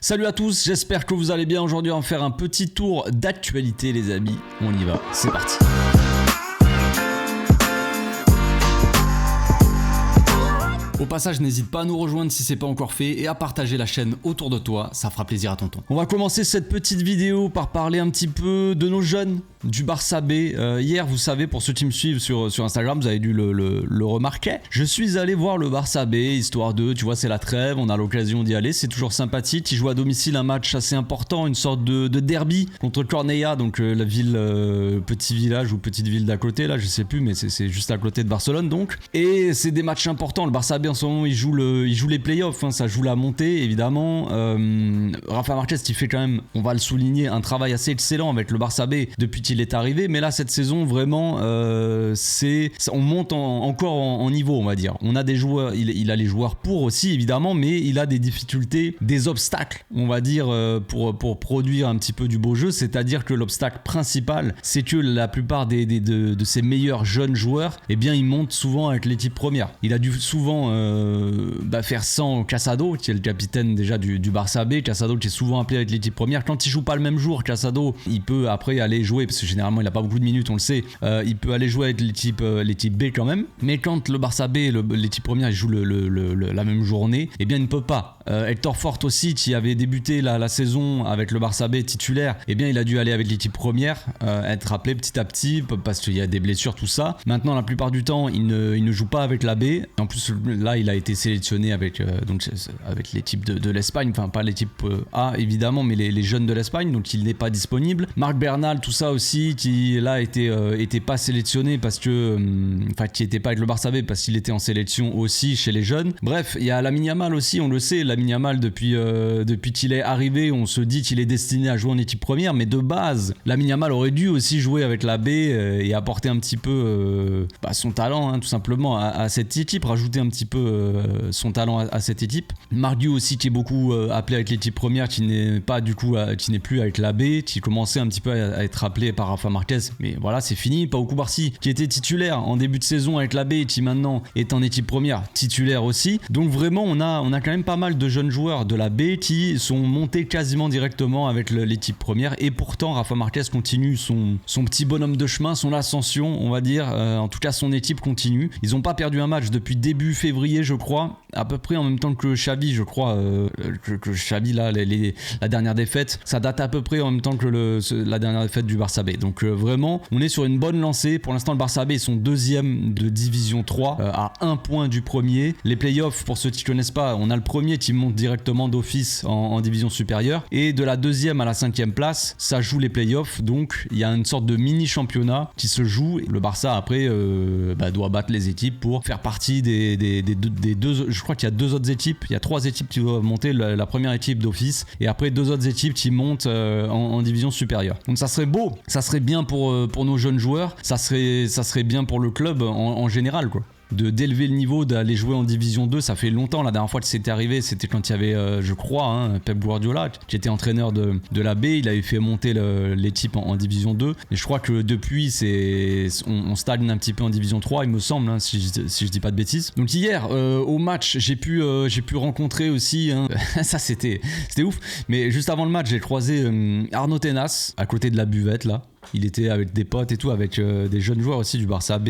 Salut à tous, j'espère que vous allez bien. Aujourd'hui on va faire un petit tour d'actualité les amis. On y va, c'est parti. Au passage, n'hésite pas à nous rejoindre si c'est pas encore fait et à partager la chaîne autour de toi, ça fera plaisir à tonton. On va commencer cette petite vidéo par parler un petit peu de nos jeunes du Barça B. Hier, vous savez, pour ceux qui me suivent sur Instagram, vous avez dû le remarquer. Je suis allé voir le Barça B, histoire de, tu vois, c'est la trêve, on a l'occasion d'y aller, c'est toujours sympathique. Ils jouent à domicile un match assez important, une sorte de derby contre Cornellà, donc la ville, petit village ou petite ville d'à côté, là, je sais plus, mais c'est juste à côté de Barcelone donc. Et c'est des matchs importants. Le Barça B en ce moment, il joue les playoffs, hein, ça joue la montée évidemment. Rafa Marquez qui fait quand même, on va le souligner, un travail assez excellent avec le Barça B depuis qu'il est arrivé, mais là cette saison vraiment on monte encore en niveau, on va dire. On a des joueurs, il a les joueurs pour aussi évidemment, mais il a des difficultés, des obstacles, on va dire, pour produire un petit peu du beau jeu. C'est-à-dire que l'obstacle principal, c'est que la plupart de ses meilleurs jeunes joueurs, eh bien ils montent souvent avec l'équipe première. Il a dû souvent faire sans Casado, qui est le capitaine déjà du Barça B. Casado qui est souvent appelé avec l'équipe première. Quand il joue pas le même jour, Casado, il peut après aller jouer, parce que généralement il a pas beaucoup de minutes, on le sait, il peut aller jouer avec l'équipe B quand même. Mais quand le Barça B, l'équipe première, il joue la même journée, eh bien il ne peut pas. Hector Fort aussi, qui avait débuté la saison avec le Barça B titulaire, eh bien il a dû aller avec l'équipe première, être appelé petit à petit parce qu'il y a des blessures, tout ça. Maintenant, la plupart du temps, il ne joue pas avec la B. En plus, là, il a été sélectionné avec l'équipe de l'Espagne, enfin pas l'équipe A évidemment, mais les jeunes de l'Espagne, donc il n'est pas disponible. Marc Bernal, tout ça aussi, qui là était pas sélectionné parce que, qui était pas avec le Barça B parce qu'il était en sélection aussi chez les jeunes. Bref, il y a Lamine Yamal aussi, on le sait, Lamine Yamal depuis qu'il est arrivé, on se dit qu'il est destiné à jouer en équipe première, mais de base, Lamine Yamal aurait dû aussi jouer avec la B et apporter un petit peu son talent, hein, tout simplement à cette équipe, rajouter un petit peu son talent à cette équipe. Mardiou aussi, qui est beaucoup appelé avec l'équipe première, qui n'est plus avec la B, qui commençait un petit peu à être appelé par Rafa Marquez, mais voilà, c'est fini. Pau Cubarsí, qui était titulaire en début de saison avec la B, qui maintenant est en équipe première, titulaire aussi. Donc vraiment, on a quand même pas mal de jeunes joueurs de la B qui sont montés quasiment directement avec l'équipe première, et pourtant Rafa Marquez continue son petit bonhomme de chemin, son ascension, on va dire. En tout cas, son équipe continue. Ils n'ont pas perdu un match depuis début février, je crois, à peu près en même temps que Xavi, je crois, que Xavi, là, la dernière défaite, ça date à peu près en même temps que la dernière défaite du Barça B. Donc vraiment, on est sur une bonne lancée. Pour l'instant, le Barça B, ils sont deuxième de division 3, à 1 point du premier. Les playoffs, pour ceux qui ne connaissent pas, on a le premier qui monte directement d'office en division supérieure, et de la deuxième à la 5e place, ça joue les playoffs. Donc il y a une sorte de mini championnat qui se joue. Le Barça après doit battre les équipes pour faire partie des deux. Je crois qu'il y a 2 autres équipes, il y a 3 équipes qui doivent monter, la première équipe d'office, et après 2 autres équipes qui montent en division supérieure. Donc ça serait beau, ça serait bien pour nos jeunes joueurs, ça serait bien pour le club en général, quoi. D'élever le niveau, d'aller jouer en division 2. Ça fait longtemps, la dernière fois que c'était arrivé, c'était quand il y avait je crois Pep Guardiola qui était entraîneur de la B. Il avait fait monter l'équipe en division 2, et je crois que depuis on stagne un petit peu en division 3, il me semble, hein, si je dis pas de bêtises. Donc hier au match, j'ai pu rencontrer aussi ça c'était ouf, mais juste avant le match, j'ai croisé Arnaud Tenas à côté de la buvette là. Il était avec des potes et tout, avec des jeunes joueurs aussi du Barça B,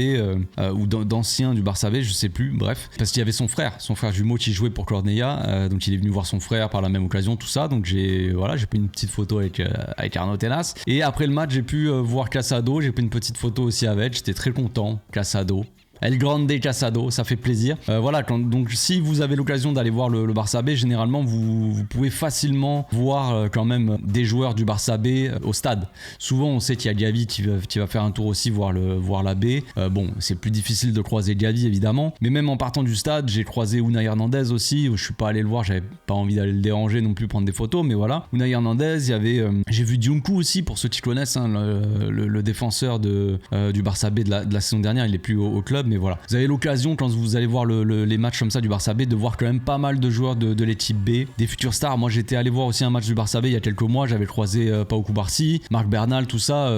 ou d'anciens du Barça B, je sais plus, bref. Parce qu'il y avait son frère jumeau qui jouait pour Cornellà, donc il est venu voir son frère par la même occasion, tout ça. Donc j'ai pris une petite photo avec Arnaud Tenas. Et après le match, j'ai pu voir Casado, j'ai pris une petite photo aussi avec, j'étais très content, Casado. El Grande Casado, ça fait plaisir. Donc si vous avez l'occasion d'aller voir le Barça B, généralement vous pouvez facilement voir quand même des joueurs du Barça B au stade. Souvent on sait qu'il y a Gavi qui va faire un tour aussi voir la B. C'est plus difficile de croiser Gavi évidemment, mais même en partant du stade, j'ai croisé Unai Hernandez aussi. Je suis pas allé le voir, j'avais pas envie d'aller le déranger non plus, prendre des photos, mais voilà. Unai Hernandez, il y avait, j'ai vu Diunku aussi, pour ceux qui connaissent, le défenseur du Barça B de la saison dernière. Il est plus au club, mais voilà. Vous avez l'occasion quand vous allez voir les matchs comme ça du Barça B de voir quand même pas mal de joueurs de l'équipe B, des futurs stars. Moi j'étais allé voir aussi un match du Barça B il y a quelques mois, j'avais croisé Pau Cubarsí, Marc Bernal, tout ça.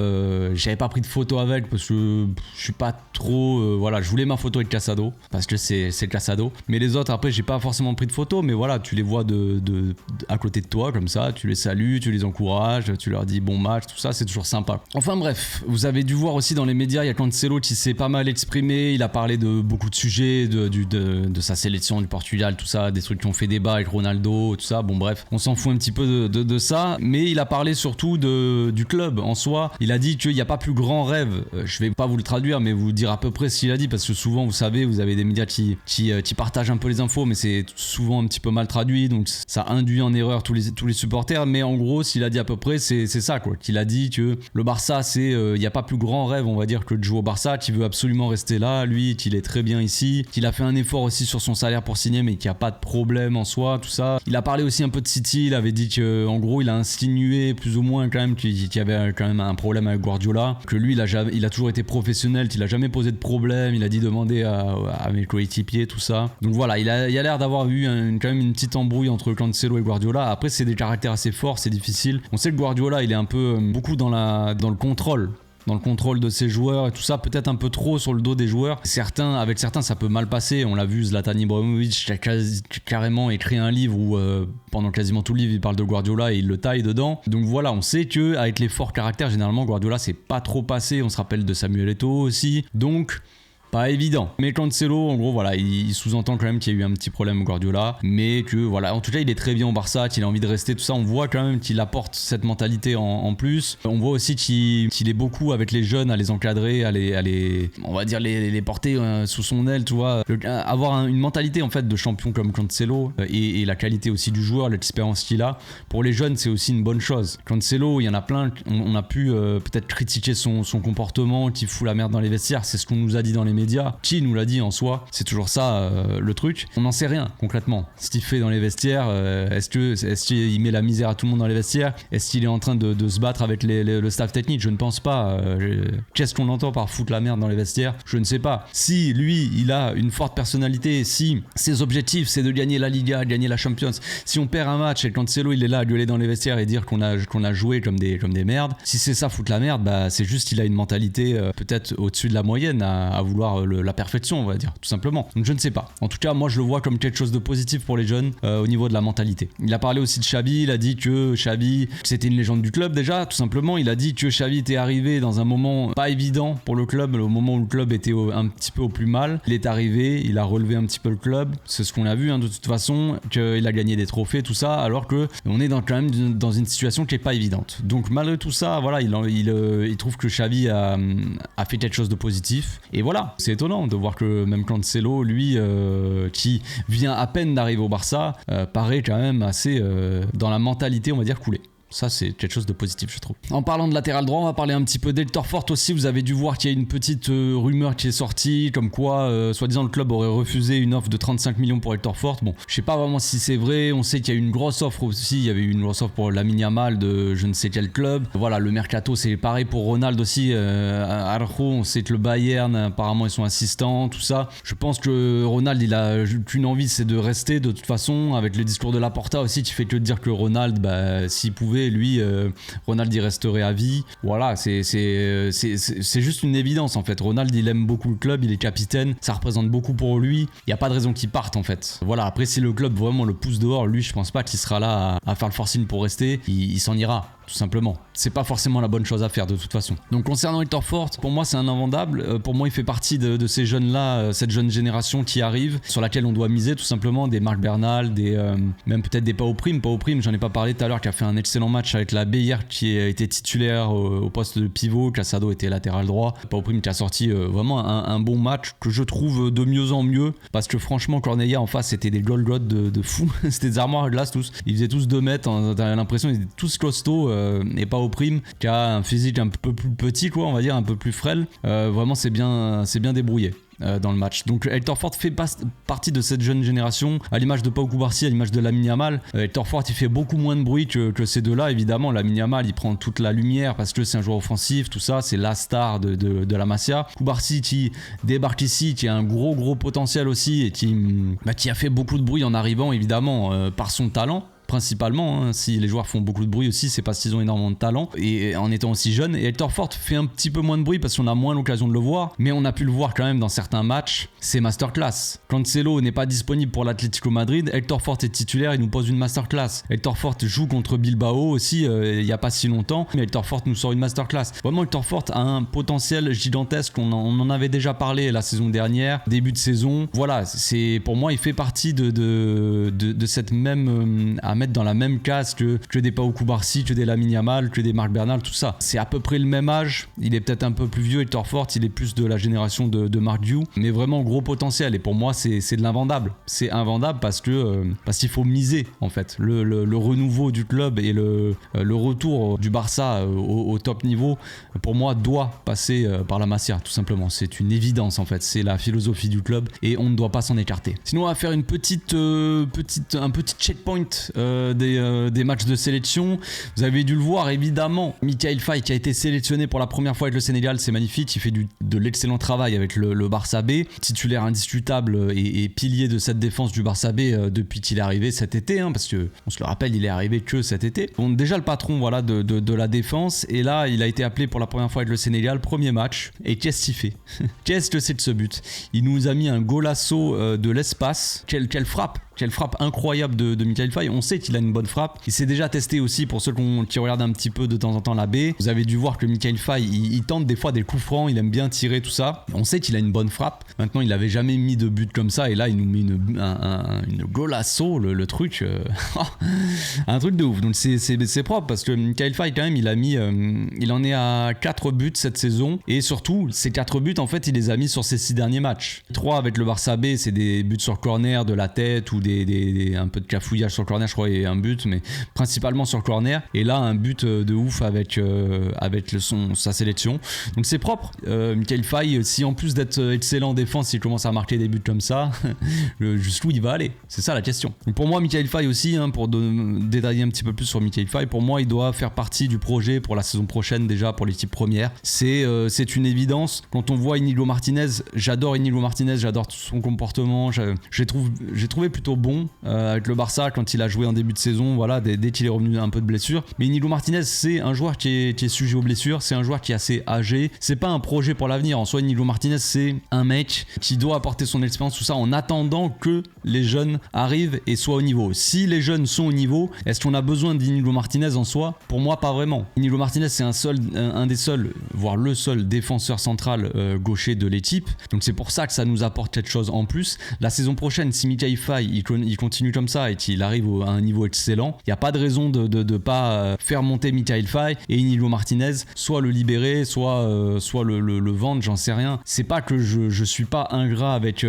J'avais pas pris de photo avec parce que je suis pas trop... voilà, je voulais ma photo avec Casado parce que c'est Casado. Mais les autres après j'ai pas forcément pris de photo, mais voilà, tu les vois à côté de toi comme ça, tu les salues, tu les encourages, tu leur dis bon match, tout ça, c'est toujours sympa. Enfin bref, vous avez dû voir aussi dans les médias, il y a Cancelo qui s'est pas mal exprimé, il a parlé de beaucoup de sujets, de sa sélection du Portugal, tout ça, des trucs qui ont fait débat avec Ronaldo, tout ça, bon bref, on s'en fout un petit peu de ça, mais il a parlé surtout du club en soi. Il a dit qu'il n'y a pas plus grand rêve, je vais pas vous le traduire, mais vous dire à peu près ce qu'il a dit, parce que souvent vous savez, vous avez des médias qui partagent un peu les infos, mais c'est souvent un petit peu mal traduit, donc ça induit en erreur tous les supporters. Mais en gros, s'il a dit à peu près, c'est ça quoi, qu'il a dit que le Barça, il n'y a pas plus grand rêve, on va dire, que de jouer au Barça, qu'il veut absolument rester là, lui, qu'il est très bien ici, qu'il a fait un effort aussi sur son salaire pour signer, mais qu'il n'y a pas de problème en soi, tout ça. Il a parlé aussi un peu de City, il avait dit que, en gros, il a insinué plus ou moins quand même qu'il y avait quand même un problème avec Guardiola, que lui, il a toujours été professionnel, qu'il a jamais posé de problème, il a dit demander à mes coéquipiers, tout ça. Donc voilà, il a l'air d'avoir eu quand même une petite embrouille entre Cancelo et Guardiola. Après, c'est des caractères assez forts, c'est difficile. On sait que Guardiola, il est un peu beaucoup dans le contrôle. Dans le contrôle de ses joueurs et tout ça, peut-être un peu trop sur le dos des joueurs. Avec certains ça peut mal passer, on l'a vu, Zlatan Ibrahimovic qui a carrément écrit un livre où pendant quasiment tout le livre il parle de Guardiola et il le taille dedans. Donc voilà, on sait que avec les forts caractères, généralement Guardiola c'est pas trop passé, on se rappelle de Samuel Eto'o aussi, donc pas évident. Mais Cancelo, en gros, voilà, il sous-entend quand même qu'il y a eu un petit problème Guardiola, mais que voilà, en tout cas, il est très bien au Barça, qu'il a envie de rester, tout ça. On voit quand même qu'il apporte cette mentalité en plus. On voit aussi qu'il est beaucoup avec les jeunes, à les encadrer, on va dire les porter sous son aile, tu vois. Avoir une mentalité en fait de champion comme Cancelo et la qualité aussi du joueur, l'expérience qu'il a. Pour les jeunes, c'est aussi une bonne chose. Cancelo, il y en a plein. On a pu peut-être critiquer son comportement, qui fout la merde dans les vestiaires. C'est ce qu'on nous a dit dans les médias. Qui nous l'a dit en soi, c'est toujours ça le truc. On n'en sait rien concrètement. Ce qu'il fait dans les vestiaires, est-ce qu'il met la misère à tout le monde dans les vestiaires? Est-ce qu'il est en train de se battre avec le staff technique? Je ne pense pas. Qu'est-ce qu'on entend par foutre la merde dans les vestiaires? Je ne sais pas. Si lui, il a une forte personnalité, si ses objectifs c'est de gagner la Liga, gagner la Champions, si on perd un match et Cancelo il est là à gueuler dans les vestiaires et dire qu'on a joué comme des merdes, si c'est ça foutre la merde, bah c'est juste qu'il a une mentalité peut-être au-dessus de la moyenne à vouloir la perfection, on va dire, tout simplement. Donc je ne sais pas. En tout cas, moi je le vois comme quelque chose de positif pour les jeunes au niveau de la mentalité. Il a parlé aussi de Xavi, il a dit que Xavi c'était une légende du club déjà, tout simplement. Il a dit que Xavi était arrivé dans un moment pas évident pour le club, au moment où le club était un petit peu au plus mal. Il est arrivé, il a relevé un petit peu le club, c'est ce qu'on a vu de toute façon, qu'il a gagné des trophées, tout ça, alors que on est quand même dans une situation qui est pas évidente. Donc malgré tout ça, voilà, il trouve que Xavi a fait quelque chose de positif. Et voilà, c'est étonnant de voir que même Cancelo, lui, qui vient à peine d'arriver au Barça, paraît quand même assez dans la mentalité, on va dire, coulée. Ça, c'est quelque chose de positif, je trouve. En parlant de latéral droit, on va parler un petit peu d'Hector Fort aussi. Vous avez dû voir qu'il y a une petite rumeur qui est sortie, comme quoi, soi-disant, le club aurait refusé une offre de 35 millions pour Hector Fort. Bon, je sais pas vraiment si c'est vrai. On sait qu'il y a eu une grosse offre aussi. Il y avait eu une grosse offre pour Lamine Yamal de je ne sais quel club. Voilà, le mercato, c'est pareil pour Ronald aussi. Araujo, on sait que le Bayern, apparemment, ils sont assistants, tout ça. Je pense que Ronald, il a qu'une envie, c'est de rester de toute façon, avec le discours de Laporta aussi, qui fait que de dire que Ronald, bah, s'il pouvait, lui, Ronald, il resterait à vie. Voilà, c'est juste une évidence en fait. Ronald, il aime beaucoup le club, il est capitaine, ça représente beaucoup pour lui. Il n'y a pas de raison qu'il parte en fait. Voilà, après, si le club vraiment le pousse dehors, lui, je pense pas qu'il sera là à faire le forcing pour rester. Il s'en ira. Tout simplement. C'est pas forcément la bonne chose à faire de toute façon. Donc concernant Hector Fort, pour moi c'est un invendable. Pour moi il fait partie de ces jeunes-là, cette jeune génération qui arrive, sur laquelle on doit miser tout simplement, des Marc Bernal, même peut-être des Pau Prime, j'en ai pas parlé tout à l'heure, qui a fait un excellent match avec la B hier, qui a été titulaire au poste de pivot, Casado était latéral droit, Pau Prime qui a sorti vraiment un bon match que je trouve de mieux en mieux, parce que franchement Corneilla en face c'était des Golgoth de fou, c'était des armoires à glace tous, ils faisaient tous 2 mètres, t'as l'impression qu'ils étaient tous costauds, et pas au prime, qui a un physique un peu plus petit quoi, on va dire un peu plus frêle. Vraiment c'est bien débrouillé. dans le match. Donc Hector Ford fait partie de cette jeune génération, à l'image de Pau Cubarsí, à l'image de Lamine Yamal. Hector Ford il fait beaucoup moins de bruit que ces deux-là, évidemment. Lamine Yamal il prend toute la lumière parce que c'est un joueur offensif, tout ça, c'est la star de la Masia. Cubarsí qui débarque ici, qui a un gros potentiel aussi et qui a fait beaucoup de bruit en arrivant, évidemment, par son talent. Principalement, hein, si les joueurs font beaucoup de bruit aussi, c'est parce qu'ils ont énormément de talent et en étant aussi jeunes. Et Hector Ford fait un petit peu moins de bruit parce qu'on a moins l'occasion de le voir, mais on a pu le voir quand même dans certains matchs. C'est masterclass. Cancelo n'est pas disponible pour l'Atlético Madrid, Hector Ford est titulaire, il nous pose une masterclass. Hector Ford joue contre Bilbao aussi il n'y a pas si longtemps, mais Hector Ford nous sort une masterclass. Vraiment, Hector Ford a un potentiel gigantesque. On en avait déjà parlé la saison dernière, début de saison. Voilà, c'est pour moi, il fait partie de cette même à mettre dans la même case que des Pau Cubarsí, que des Lamine Yamal, que des Marc Bernal, tout ça. C'est à peu près le même âge. Il est peut-être un peu plus vieux, Hector Ford, il est plus de la génération de Marc Diou, mais vraiment gros potentiel. Et pour moi, c'est de l'invendable. C'est invendable parce qu'il faut miser en fait. Le renouveau du club et le retour du Barça au top niveau, pour moi, doit passer par la Masia, tout simplement. C'est une évidence en fait. C'est la philosophie du club et on ne doit pas s'en écarter. Sinon, on va faire un petit checkpoint des matchs de sélection. Vous avez dû le voir évidemment, Mikayil Faye qui a été sélectionné pour la première fois avec le Sénégal, c'est magnifique, il fait de l'excellent travail avec le Barça B, titulaire indiscutable et pilier de cette défense du Barça B depuis qu'il est arrivé cet été, hein, parce que on se le rappelle, il est arrivé que cet été. Bon, déjà le patron voilà de la défense, et là il a été appelé pour la première fois avec le Sénégal, premier match, et qu'est-ce qu'il fait? Qu'est-ce que c'est de ce but? Il nous a mis un golasso de l'espace. Quelle frappe! Quelle frappe incroyable de Mikayil Faye. On sait qu'il a une bonne frappe. Il s'est déjà testé aussi pour ceux qui regardent un petit peu de temps en temps la baie. Vous avez dû voir que Mikayil Faye, il tente des fois des coups francs, il aime bien tirer tout ça. On sait qu'il a une bonne frappe. Maintenant, il n'avait jamais mis de but comme ça et là, il nous met une golasso, le truc. Un truc de ouf. Donc c'est propre parce que Mikayil Faye quand même, il en est à 4 buts cette saison et surtout, ces 4 buts en fait, il les a mis sur ses 6 derniers matchs. 3 avec le Barça B, c'est des buts sur corner, de la tête ou un peu de cafouillage sur corner, je crois, et un but, mais principalement sur corner. Et là, un but de ouf avec sa sélection. Donc c'est propre. Mikayil Faye, si en plus d'être excellent en défense, il commence à marquer des buts comme ça, jusqu'où il va aller? C'est ça la question. Donc pour moi, Mikayil Faye aussi, hein, pour détailler un petit peu plus sur Mikayil Faye, pour moi, il doit faire partie du projet pour la saison prochaine déjà, pour l'équipe première. C'est une évidence. Quand on voit Inigo Martinez, j'adore Inigo Martinez, j'adore son comportement, j'ai trouvé plutôt bon avec le Barça quand il a joué en début de saison, voilà, dès qu'il est revenu un peu de blessure. Mais Inigo Martinez, c'est un joueur qui est sujet aux blessures, c'est un joueur qui est assez âgé, c'est pas un projet pour l'avenir. En soi, Inigo Martinez, c'est un mec qui doit apporter son expérience, tout ça, en attendant que les jeunes arrivent et soient au niveau. Si les jeunes sont au niveau, est-ce qu'on a besoin d'Inigo Martinez en soi? Pour moi, pas vraiment. Inigo Martinez, c'est un des seuls, voire le seul défenseur central gaucher de l'équipe. Donc c'est pour ça que ça nous apporte quelque chose en plus. La saison prochaine, si Mikayil Faye il continue comme ça et qu'il arrive à un niveau excellent, il n'y a pas de raison de pas faire monter Mikayil Faye et Inigo Martinez, soit le libérer, soit le vendre, j'en sais rien. C'est pas que je suis pas ingrat avec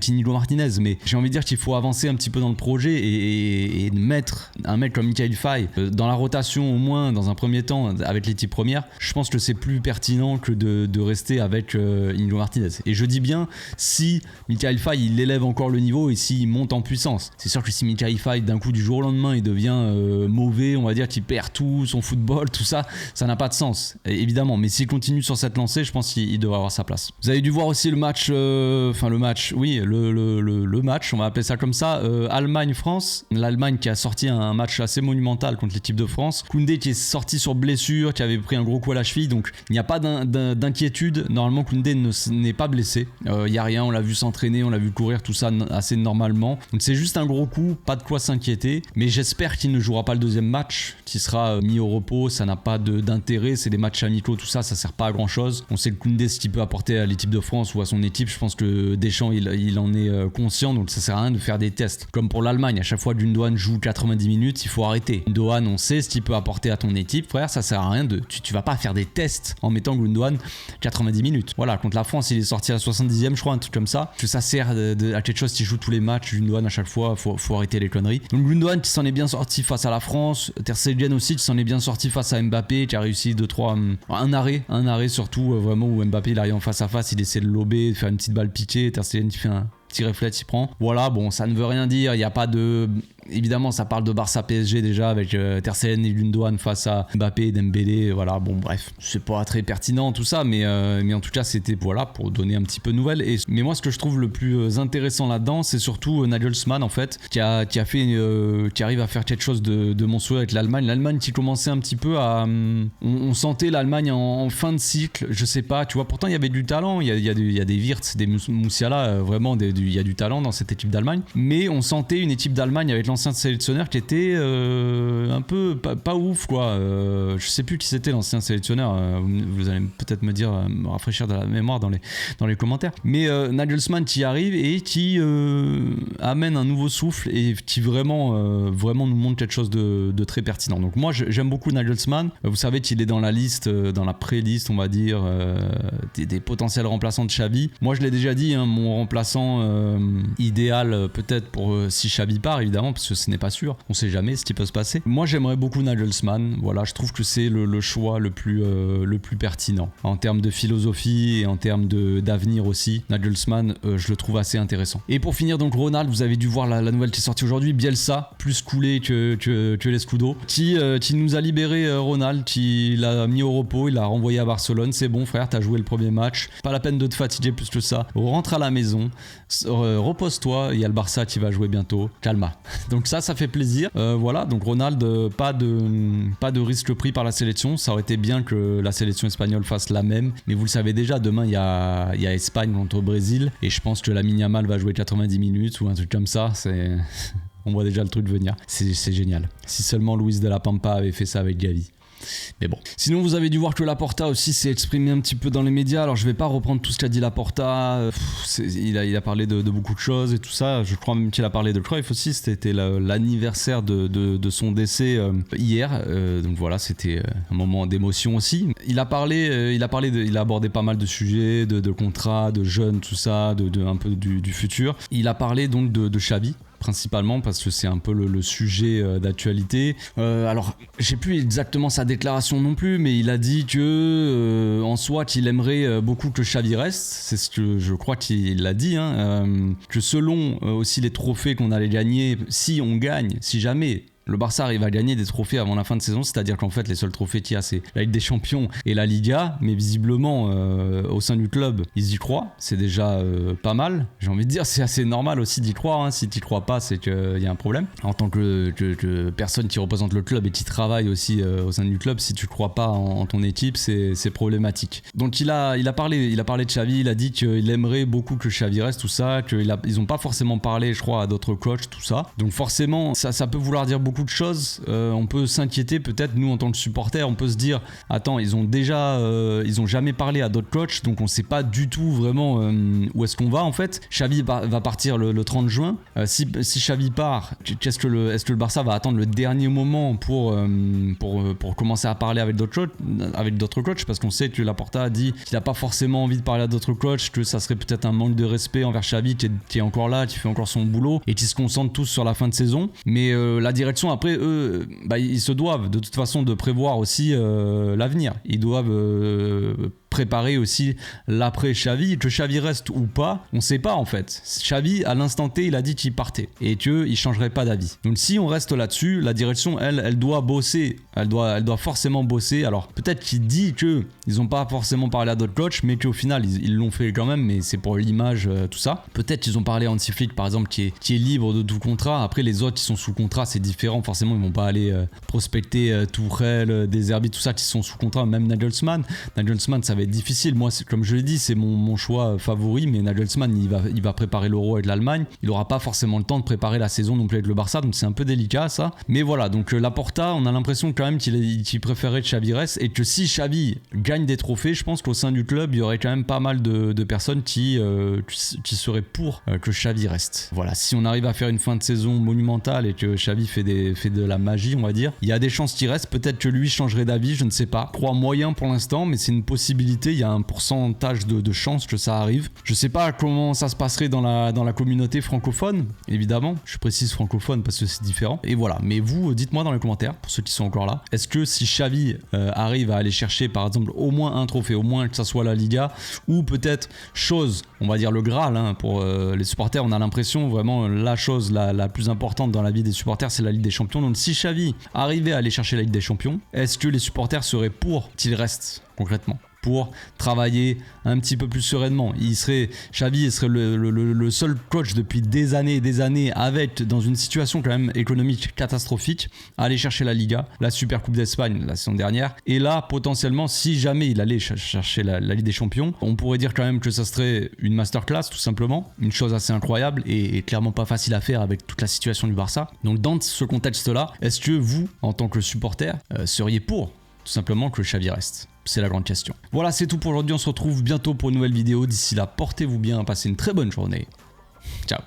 Inigo Martinez, mais j'ai envie de dire qu'il faut avancer un petit peu dans le projet et mettre un mec comme Mikayil Faye dans la rotation, au moins dans un premier temps avec l'équipe première. Je pense que c'est plus pertinent que de rester avec Inigo Martinez. Et je dis bien si Mikayil Faye il élève encore le niveau et s'il monte en puissance. C'est sûr que si Mikayil Faye d'un coup du jour au lendemain il devient mauvais, on va dire qu'il perd tout, son football, tout ça, ça n'a pas de sens, évidemment. Mais s'il continue sur cette lancée, je pense qu'il devrait avoir sa place. Vous avez dû voir aussi le match, le match, on va appeler ça comme ça, Allemagne-France. L'Allemagne qui a sorti un match assez monumental contre l'équipe de France. Koundé qui est sorti sur blessure, qui avait pris un gros coup à la cheville, donc il n'y a pas d'inquiétude. Normalement, Koundé n'est pas blessé. Il n'y a rien, on l'a vu s'entraîner, on l'a vu courir, tout ça assez normalement. Donc c'est juste un gros coup, pas de quoi s'inquiéter. Mais j'espère qu'il ne jouera pas le deuxième match, qui sera mis au repos. Ça n'a pas d'intérêt, c'est des matchs amicaux, tout ça, ça sert pas à grand chose. On sait que Koundé, ce qu'il peut apporter à l'équipe de France ou à son équipe, je pense que Deschamps il en est conscient, donc ça sert à rien de faire des tests. Comme pour l'Allemagne, à chaque fois Gundogan joue 90 minutes, il faut arrêter. Gundogan, on sait ce qu'il peut apporter à ton équipe, frère, ça sert à rien tu vas pas faire des tests en mettant Gundogan 90 minutes. Voilà, contre la France, il est sorti à la 70e, je crois, un truc comme ça. Que ça sert à quelque chose qui joue tous les matchs, Gundogan Gundogan à chaque fois, faut arrêter les conneries. Donc Gundogan qui s'en est bien sorti face à la France, Ter Stegen aussi qui s'en est bien sorti face à Mbappé, qui a réussi 2-3 un arrêt surtout vraiment où Mbappé il arrive en face à face, il essaie de lober, de faire une petite balle piquée, Ter Stegen qui fait un petit réflexe, il prend. Voilà, bon, ça ne veut rien dire, il n'y a pas de... Évidemment, ça parle de Barça PSG déjà avec Ter Stegen et Gundogan face à Mbappé et Dembélé. Voilà, bon, bref, c'est pas très pertinent tout ça, mais en tout cas, c'était voilà pour donner un petit peu de nouvelles. Mais moi, ce que je trouve le plus intéressant là-dedans, c'est surtout Nagelsmann en fait, qui arrive à faire quelque chose de monstrueux avec l'Allemagne. L'Allemagne qui commençait un petit peu à, on sentait l'Allemagne en fin de cycle. Je sais pas, tu vois. Pourtant, il y avait du talent. Il y a des Wirtz, des Musiala, vraiment, il y a du talent dans cette équipe d'Allemagne. Mais on sentait une équipe d'Allemagne avec l'ancien sélectionneur qui était un peu pas ouf quoi. Je sais plus qui c'était l'ancien sélectionneur, vous allez peut-être me dire, me rafraîchir de la mémoire dans les commentaires, mais Nagelsmann qui arrive et qui amène un nouveau souffle et qui vraiment nous montre quelque chose de très pertinent. Donc moi j'aime beaucoup Nagelsmann. Vous savez qu'il est dans la liste, dans la pré-liste on va dire, des potentiels remplaçants de Xavi. Moi je l'ai déjà dit, hein, mon remplaçant idéal peut-être pour si Xavi part évidemment, parce que ce n'est pas sûr, on sait jamais ce qui peut se passer. Moi j'aimerais beaucoup Nagelsmann, voilà, je trouve que c'est le choix le plus pertinent en termes de philosophie et en termes d'avenir aussi. Nagelsmann, je le trouve assez intéressant. Et pour finir donc Ronald, vous avez dû voir la nouvelle qui est sortie aujourd'hui, Bielsa, plus coulé que les Scudo, qui nous a libéré Ronald, qui l'a mis au repos, il l'a renvoyé à Barcelone. C'est bon frère, t'as joué le premier match, pas la peine de te fatiguer plus que ça, rentre à la maison, repose-toi, il y a le Barça qui va jouer bientôt, calma. Donc ça fait plaisir. Voilà, donc Ronald, pas de risque pris par la sélection. Ça aurait été bien que la sélection espagnole fasse la même, mais vous le savez déjà, demain il y a Espagne contre Brésil et je pense que Lamine Yamal va jouer 90 minutes ou un truc comme ça. On voit déjà le truc venir. C'est génial. Si seulement Luis de la Pampa avait fait ça avec Gavi. Mais bon. Sinon, vous avez dû voir que Laporta aussi s'est exprimé un petit peu dans les médias. Alors, je vais pas reprendre tout ce qu'a dit Laporta. Il a parlé de beaucoup de choses et tout ça. Je crois même qu'il a parlé de Cruyff aussi. C'était l'anniversaire de son décès hier. Donc voilà, c'était un moment d'émotion aussi. Il a abordé pas mal de sujets, de contrats, de jeunes, tout ça, un peu du futur. Il a parlé donc de Xavi. Principalement parce que c'est un peu le sujet d'actualité. Alors, j'ai plus exactement sa déclaration non plus, mais il a dit que en soi qu'il aimerait beaucoup que Xavi reste. C'est ce que je crois qu'il a dit, hein, que selon aussi les trophées qu'on allait gagner, si jamais le Barça arrive à gagner des trophées avant la fin de saison, c'est-à-dire qu'en fait les seuls trophées qu'il y a c'est la Ligue des Champions et la Liga, mais visiblement au sein du club ils y croient, c'est déjà pas mal, j'ai envie de dire, c'est assez normal aussi d'y croire, hein. Si tu y crois pas c'est qu'il y a un problème en tant que personne qui représente le club et qui travaille aussi au sein du club. Si tu crois pas en ton équipe c'est problématique. Donc il a parlé de Xavi, il a dit qu'il aimerait beaucoup que Xavi reste, tout ça, ils ont pas forcément parlé je crois à d'autres coachs, tout ça, donc forcément ça peut vouloir dire beaucoup de choses. On peut s'inquiéter peut-être, nous en tant que supporters, on peut se dire attends, ils ont jamais parlé à d'autres coachs, donc on sait pas du tout vraiment où est-ce qu'on va en fait. Xavi va partir le 30 juin. Si Xavi part, est-ce que le Barça va attendre le dernier moment pour commencer à parler avec d'autres coachs, parce qu'on sait que Laporta a dit qu'il n'a pas forcément envie de parler à d'autres coachs, que ça serait peut-être un manque de respect envers Xavi qui est encore là, qui fait encore son boulot et qui se concentre tous sur la fin de saison. Mais la direction après eux, ils se doivent de toute façon de prévoir aussi l'avenir. Ils doivent préparer aussi l'après Xavi. Que Xavi reste ou pas, on sait pas en fait. Xavi à l'instant T il a dit qu'il partait et qu'il changerait pas d'avis. Donc si on reste là-dessus, la direction elle doit bosser, elle doit forcément bosser. Alors peut-être qu'il dit que ils ont pas forcément parlé à d'autres coachs, mais qu'au final ils l'ont fait quand même, mais c'est pour l'image, tout ça. Peut-être qu'ils ont parlé à Hansi Flick par exemple qui est libre de tout contrat. Après les autres qui sont sous contrat c'est différent, forcément ils vont pas aller prospecter Tourelle, De Zerbi, tout ça qui sont sous contrat. Même Nagelsmann ça va être difficile. Moi comme je l'ai dit c'est mon choix favori, mais Nagelsmann il va préparer l'Euro avec l'Allemagne, il aura pas forcément le temps de préparer la saison non plus avec le Barça, donc c'est un peu délicat ça. Mais voilà, donc Laporta on a l'impression quand même qu'il préférait que Xavi reste, et que si Xavi gagne des trophées, je pense qu'au sein du club il y aurait quand même pas mal de personnes qui seraient pour que Xavi reste. Voilà, si on arrive à faire une fin de saison monumentale et que Xavi fait de la magie on va dire, il y a des chances qu'il reste. Peut-être que lui changerait d'avis, je ne sais pas. Je crois moyen pour l'instant, mais c'est une possibilité probabilité, il y a un pourcentage de chances que ça arrive. Je sais pas comment ça se passerait dans la communauté francophone, évidemment. Je précise francophone parce que c'est différent. Et voilà, mais vous, dites-moi dans les commentaires, pour ceux qui sont encore là, est-ce que si Xavi arrive à aller chercher par exemple au moins un trophée, au moins que ça soit la Liga, ou peut-être chose, on va dire le Graal, hein, pour les supporters, on a l'impression vraiment la chose la plus importante dans la vie des supporters, c'est la Ligue des Champions. Donc si Xavi arrivait à aller chercher la Ligue des Champions, est-ce que les supporters seraient pour qu'il reste concrètement, pour travailler un petit peu plus sereinement? Xavi serait le seul coach depuis des années et des années, avec dans une situation quand même économique catastrophique, à aller chercher la Liga, la Super Coupe d'Espagne la saison dernière. Et là, potentiellement, si jamais il allait chercher la Ligue des Champions, on pourrait dire quand même que ça serait une masterclass, tout simplement. Une chose assez incroyable et clairement pas facile à faire avec toute la situation du Barça. Donc dans ce contexte-là, est-ce que vous, en tant que supporter, seriez pour tout simplement que Xavi reste? C'est la grande question. Voilà, c'est tout pour aujourd'hui. On se retrouve bientôt pour une nouvelle vidéo. D'ici là, portez-vous bien, passez une très bonne journée. Ciao.